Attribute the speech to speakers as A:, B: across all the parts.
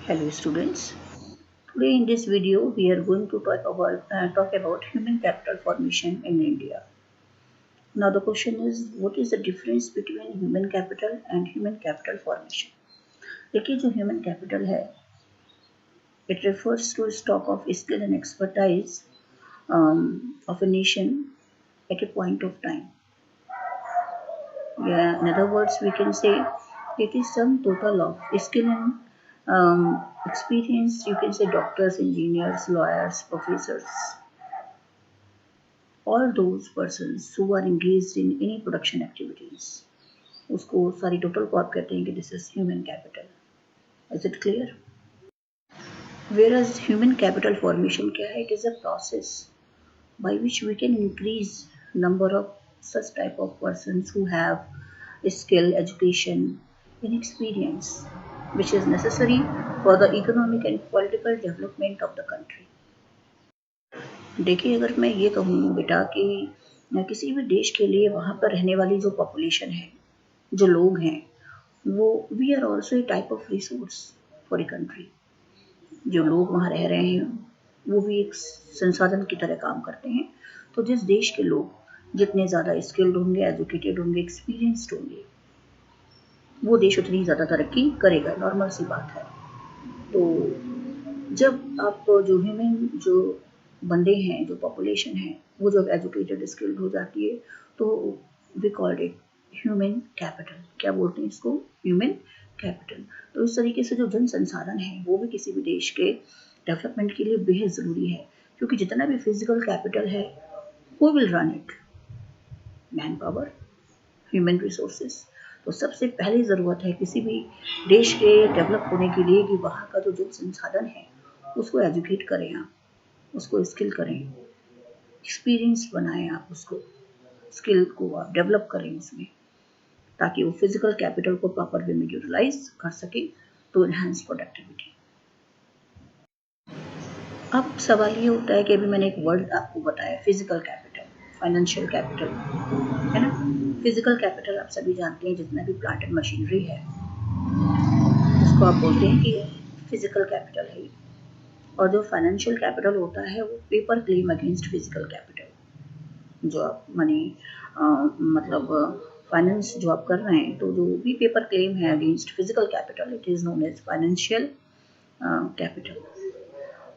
A: Hello students. Today in this video we are going to talk about human capital formation in India. Now the question is, what is the difference between human capital and human capital formation? देखिए जो human capital है, it refers to a stock of skill and expertise of a nation at a point of time. Yeah, in other words, we can say it is some total of skill and experience. You can say doctors, engineers, lawyers, professors, all those persons who are engaged in any production activities. उसको सारी total को आप कहते हैं कि this is human capital. Is it clear? Whereas human capital formation क्या है? It is a process by which we can increase number of such type of persons who have skill, education, and experience, which is necessary for the economic and political development of the country. देखिए, अगर मैं ये कहूँ बेटा कि किसी भी देश के लिए वहाँ पर रहने वाली जो पॉपुलेशन है, जो लोग हैं, वो we are also a type of resource for a country. जो लोग वहाँ रह रहे हैं वो भी एक संसाधन की तरह काम करते हैं. तो जिस देश के लोग जितने ज़्यादा स्किल्ड होंगे, एजुकेटेड होंगे, एक्सपीरियंस्ड होंगे, वो देश उतनी ज़्यादा तरक्की करेगा. नॉर्मल सी बात है. तो जब आप जो बंदे हैं, जो पॉपुलेशन है, वो जब एजुकेटेड स्किल्ड हो जाती है तो we called it human capital. क्या बोलते हैं इसको? Human capital. तो इस तरीके से जो जन संसाधन है वो भी किसी भी देश के डेवलपमेंट के लिए बेहद ज़रूरी है, क्योंकि जितना भी फिजिकल कैपिटल है वो will run it. Man power, human resources. तो सबसे पहली ज़रूरत है किसी भी देश के डेवलप होने के लिए कि वहाँ का जो जन संसाधन है उसको एजुकेट करें आप, उसको स्किल करें, एक्सपीरियंस बनाएं आप, उसको स्किल को आप डेवलप करें उसमें, ताकि वो फिजिकल कैपिटल को प्रॉपर वे में यूटिलाइज कर सके टू एनहांस प्रोडक्टिविटी. अब सवाल ये होता है कि अभी मैंने एक वर्ड आपको बताया, फिजिकल कैपिटल, फाइनेंशियल कैपिटल, है ना. फिजिकल कैपिटल आप सभी जानते हैं, जितना भी प्लांट एंड मशीनरी है उसको आप बोलते हैं कि फिजिकल कैपिटल है. और जो फाइनेंशियल कैपिटल होता है वो paper claim against physical capital. जो आप मनी मतलब फाइनेंस जो आप कर रहे हैं, तो जो भी पेपर क्लेम है against physical capital, it is known as financial capital.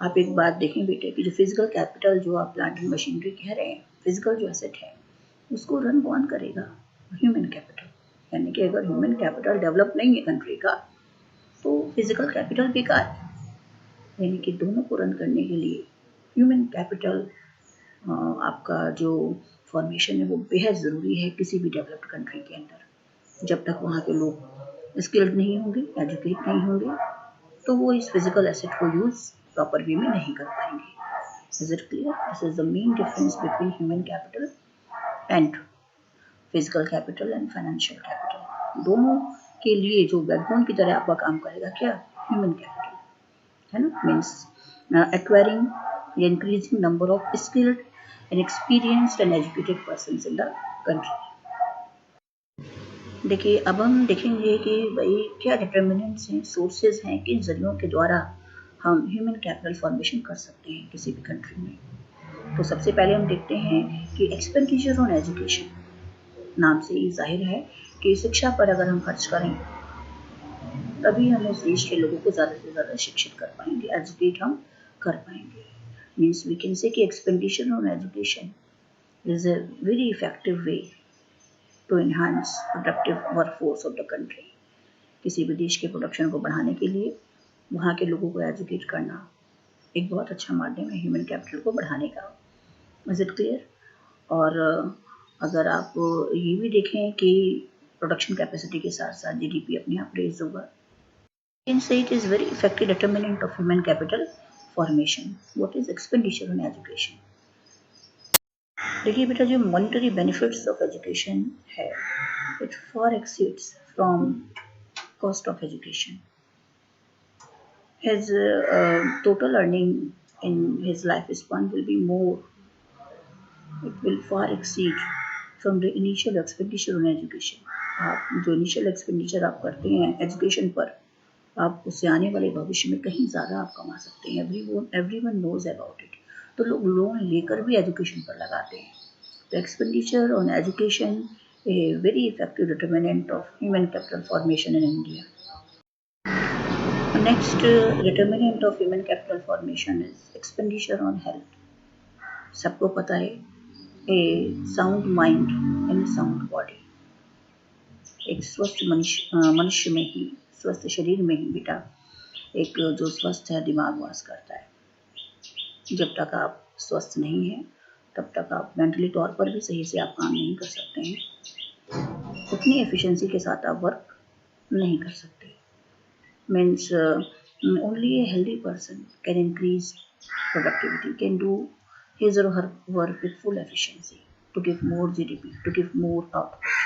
A: आप एक बात देखें बेटे कि जो फिजिकल कैपिटल जो आप प्लांट एंड मशीनरी कह रहे हैं, फिजिकल जो एसेट है उसको रन कौन करेगा? Human capital. यानी कि अगर ह्यूमन कैपिटल डेवलप नहीं है कंट्री का तो फिजिकल कैपिटल बेकार है. यानी कि दोनों को रन करने के लिए ह्यूमन कैपिटल आपका जो फॉर्मेशन है वो बेहद ज़रूरी है किसी भी डेवलप्ड कंट्री के अंदर. जब तक वहाँ के लोग स्किल्ड नहीं होंगे, एजुकेट नहीं होंगे, तो वो इस फिजिकल एसेट को यूज़ प्रॉपर वे में नहीं कर पाएंगे. Is it clear? This is the main difference between human capital and physical capital and financial capital. दोनों के लिए जो बैकबोन की तरह आपका काम करेगा क्या? ह्यूमन कैपिटल, है ना. Means acquiring increasing number of skilled and experienced and educated persons in the country. देखिए, अब हम देखेंगे कि भाई क्या डिटर्मिनेंट्स हैं, सोर्सेज हैं, किन जरियों के द्वारा हम ह्यूमन कैपिटल फॉर्मेशन कर सकते हैं किसी भी कंट्री में. तो सबसे पहले हम देखते हैं कि एक्सपेंडिचर ऑन एजुकेशन. नाम से ही जाहिर है कि शिक्षा पर अगर हम खर्च करें तभी हम उस देश के लोगों को ज़्यादा से ज़्यादा शिक्षित कर पाएंगे, एजुकेट हम कर पाएंगे. मीन्स वी कैन से कि expenditure on education is a very effective way to enhance productive workforce of the country. किसी भी देश के प्रोडक्शन को बढ़ाने के लिए वहाँ के लोगों को एजुकेट करना एक बहुत अच्छा माध्यम है ह्यूमन कैपिटल को बढ़ाने का. Is it clear? और अगर आप ये भी देखें कि प्रोडक्शन कैपेसिटी के साथ साथ जीडीपी अपने आप रेज होगा. Can say it is very effective determinant of human capital formation. What is expenditure on education? देखिए बेटा, जो मॉनिटरी बेनिफिट्स ऑफ एजुकेशन है, it for exceeds from cost of education. His total earning in his lifespan will be more. It will far exceed from the initial expenditure on education. आप जो initial expenditure आप करते हैं education पर, आप उससे आने वाले भविष्य में कहीं ज़्यादा आप कमा सकते हैं। Everyone knows about it. तो लोग लोन लेकर भी एजुकेशन पर लगाते हैं। तो expenditure on education a very effective determinant of human capital formation in India. The next determinant of human capital formation is expenditure on health. सबको पता है a sound mind and a sound body. एक स्वस्थ मनुष्य में ही, स्वस्थ शरीर में ही बेटा एक जो स्वस्थ है दिमाग वास करता है। जब तक आप स्वस्थ नहीं हैं तब तक आप मेंटली तौर पर भी सही से आप काम नहीं कर सकते हैं, उतनी एफिशिएंसी के साथ आप वर्क नहीं कर सकते। Means only a healthy person can increase productivity, can do his or her work with full efficiency to give more GDP, to give more output.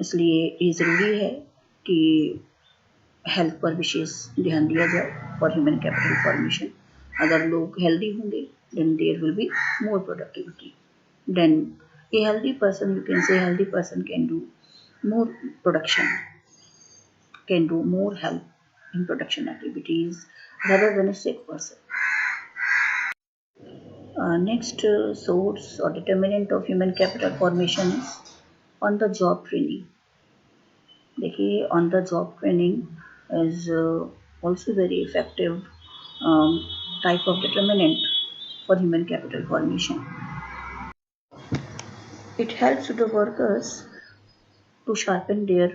A: इसलिए ये ज़रूरी है कि हेल्थ पर विशेष ध्यान दिया जाए फॉर ह्यूमन कैपिटल फॉर्मेशन। अगर लोग हेल्दी होंगे then there will be more productivity. Then a healthy person, you can say healthy person can do more production, can do more help in production activities rather than a sick person. Next source or determinant of human capital formation is on the job training. देखिए on the job training is also very effective type of determinant for human capital formation. It helps the workers to sharpen their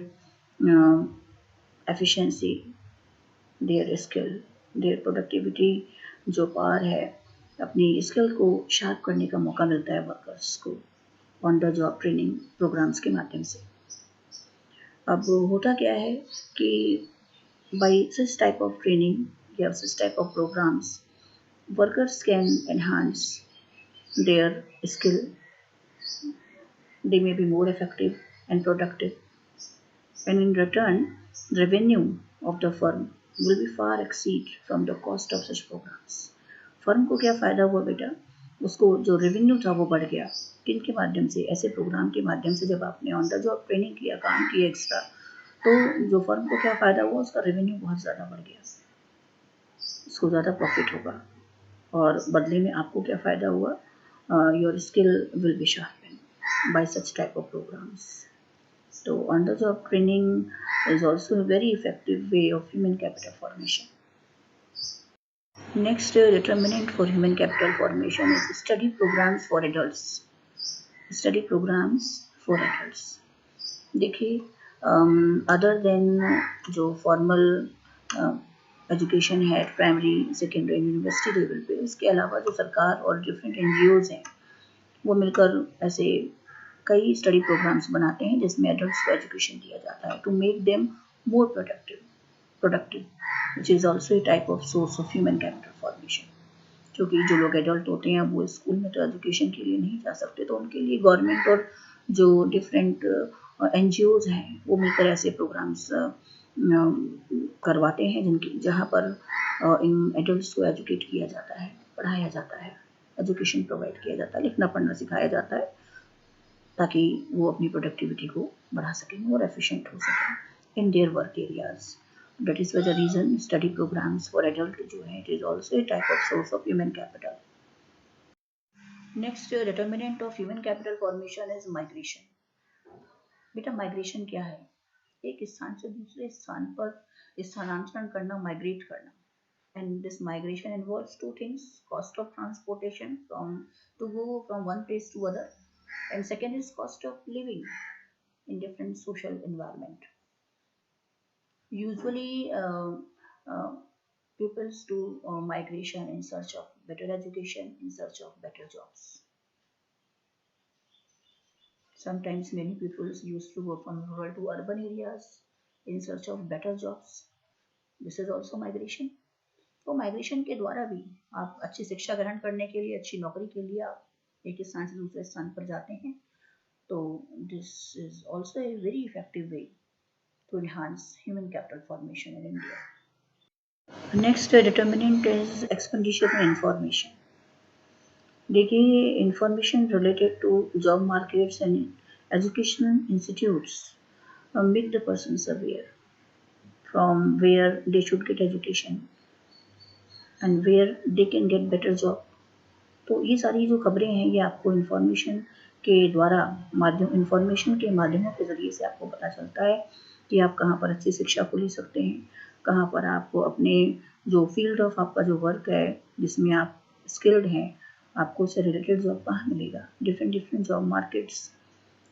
A: efficiency, their skill, their productivity. जो power है अपनी skill को sharp करने का मौका मिलता है वर्कर्स को on the job training programs के माध्यम से। अब होता क्या है कि by such type of training या such type of programs workers can enhance their skill, they may be more effective and productive, and in return revenue of the firm will be far exceed from the cost of such programs. Firm को क्या फ़ायदा हुआ बेटा, उसको जो revenue था वो बढ़ गया। किन के माध्यम से? ऐसे प्रोग्राम के माध्यम से। जब आपने ऑन द जॉब ट्रेनिंग किया, काम किया एक्स्ट्रा, तो जो फर्म को क्या फ़ायदा हुआ, उसका रेवेन्यू बहुत ज़्यादा बढ़ गया, उसको ज़्यादा प्रॉफिट होगा। और बदले में आपको क्या फ़ायदा हुआ? Your skill will be sharpen by such type of programs. तो on the job training is also a very effective way of human capital formation. Next determinant for human capital formation is study programs for adults. Study programs for adults. देखिए other than जो formal education है primary secondary university level पे, उसके अलावा जो सरकार और different NGOs हैं वो मिलकर ऐसे कई स्टडी प्रोग्राम्स बनाते हैं जिसमें एडल्ट्स को एजुकेशन दिया जाता है to make them more productive which is also a type of source of human capital formation. क्योंकि जो लोग एडल्ट होते हैं वो स्कूल में तो एजुकेशन के लिए नहीं जा सकते, तो उनके लिए गवर्नमेंट और जो डिफरेंट NGOs हैं वो मिलकर ऐसे प्रोग्राम्स करवाते हैं जहाँ पर इन एडल्ट्स को एजुकेट किया जाता है, पढ़ाया जाता है, एजुकेशन प्रोवाइड किया जाता है, लिखना पढ़ना सिखाया जाता है ताकि वो अपनी प्रोडक्टिविटी को बढ़ा सकें, मोर एफिशिएंट हो सकें in their work areas. That is why the reason study programs for adult जो है it is also a type of source of human capital. Next determinant of human capital formation is migration. बेटा migration क्या है? एक स्थान से दूसरे स्थान पर स्थानांतरण करना, माइग्रेट करना। And this migration involves two things: cost of transportation to go from one place to other, and second is cost of living in different social environment. Usually pupils do migration in search of better education, in search of better jobs. Sometimes many pupils used to go from rural to urban areas in search of better jobs. This is also migration. तो migration के द्वारा भी आप अच्छी शिक्षा ग्रहण करने के लिए, अच्छी नौकरी के लिए आप एक स्थान से दूसरे स्थान पर जाते हैं। तो this is also a very effective way to enhance human capital formation in India. Next determinant is expenditure on information. देखिए information related to job markets and educational institutes make the persons aware. from where they should get education and where they can get better job. तो ये सारी जो खबरें हैं ये आपको information के माध्यमों के ज़रिए से आपको पता चलता है कि आप कहाँ पर अच्छी शिक्षा को ले सकते हैं, कहाँ पर आपको अपने जो फील्ड ऑफ आपका जो वर्क है जिसमें आप स्किल्ड हैं, आपको उससे रिलेटेड जॉब कहाँ मिलेगा, डिफरेंट जॉब मार्केट्स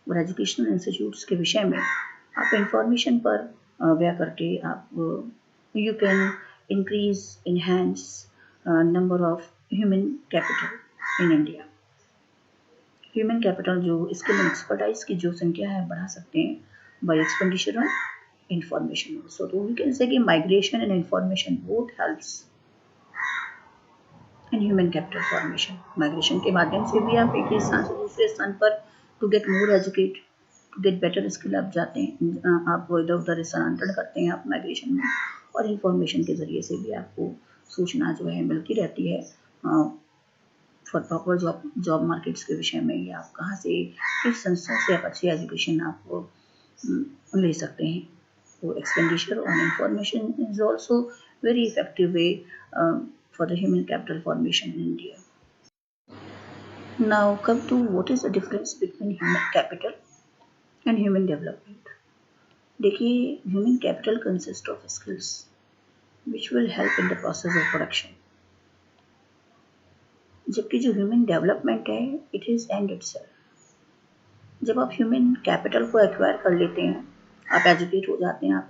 A: और एजुकेशनल इंस्टीट्यूट्स के विषय में आप इंफॉर्मेशन पर व्यय करके आप you can increase enhance number of human capital in India. Human capital जो स्किल एंड एक्सपर्टाइज की जो संख्या है बढ़ा सकते हैं बाय एक्सपेंडिचर ऑन इंफॉर्मेशन। सो तो वी कैन से कि migration and information both helps in human capital formation. Migration के माध्यम से भी आप एक ही स्थान से दूसरे स्थान पर to get more educate, to get better skill आप जाते हैं, आप इधर उधर स्थानांतरण करते हैं आप माइग्रेशन में, और इंफॉर्मेशन के ज़रिए से भी आपको सूचना जो है मिलती रहती है फॉर प्रॉपर जॉब मार्केट्स के विषय में, या आप कहाँ से किस संस्था से आप अच्छी एजुकेशन आप ले सकते हैं। तो expenditure on information is also very effective way for the human capital formation in India. Now come to what is the difference between human capital and human development. देखिए, human capital consists of skills which will help in the process of production. जबकि जो human development है, it is end itself. जब आप human capital को acquire कर लेते हैं, आप educate हो जाते हैं, आप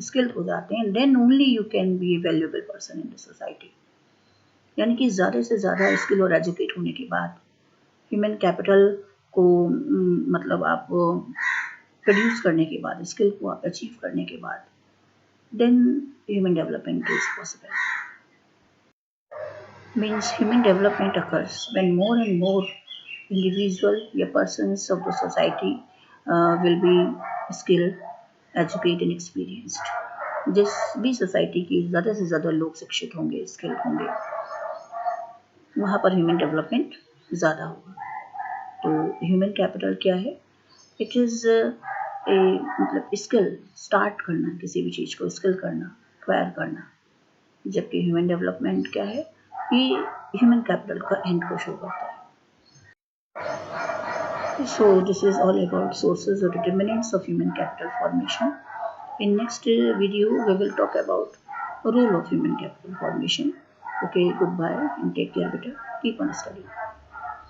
A: skilled हो जाते हैं, then only you can be a valuable person in the society. यानी कि ज़्यादा से ज़्यादा स्किल और एजुकेट होने के बाद ह्यूमन कैपिटल को मतलब आप प्रोड्यूस करने के बाद, स्किल को आप अचीव करने के बाद, then human development is possible. Means human development occurs when more and more individual या persons of the society will be skilled, educate and experienced. जिस भी सोसाइटी की ज़्यादा से ज़्यादा लोग शिक्षित होंगे, स्किल्ड होंगे, वहाँ पर ह्यूमन डेवलपमेंट ज़्यादा होगा। तो ह्यूमन कैपिटल क्या है? इट इज़ ए मतलब स्किल, स्टार्ट करना, किसी भी चीज़ को स्किल करना, एक्वायर करना। जबकि ह्यूमन डेवलपमेंट क्या है? ये ह्यूमन कैपिटल का एंड को शो करता है। So this is all about sources or determinants of human capital formation. In next video we will talk about role of human capital formation. Okay, goodbye and take care, beta. Keep on studying.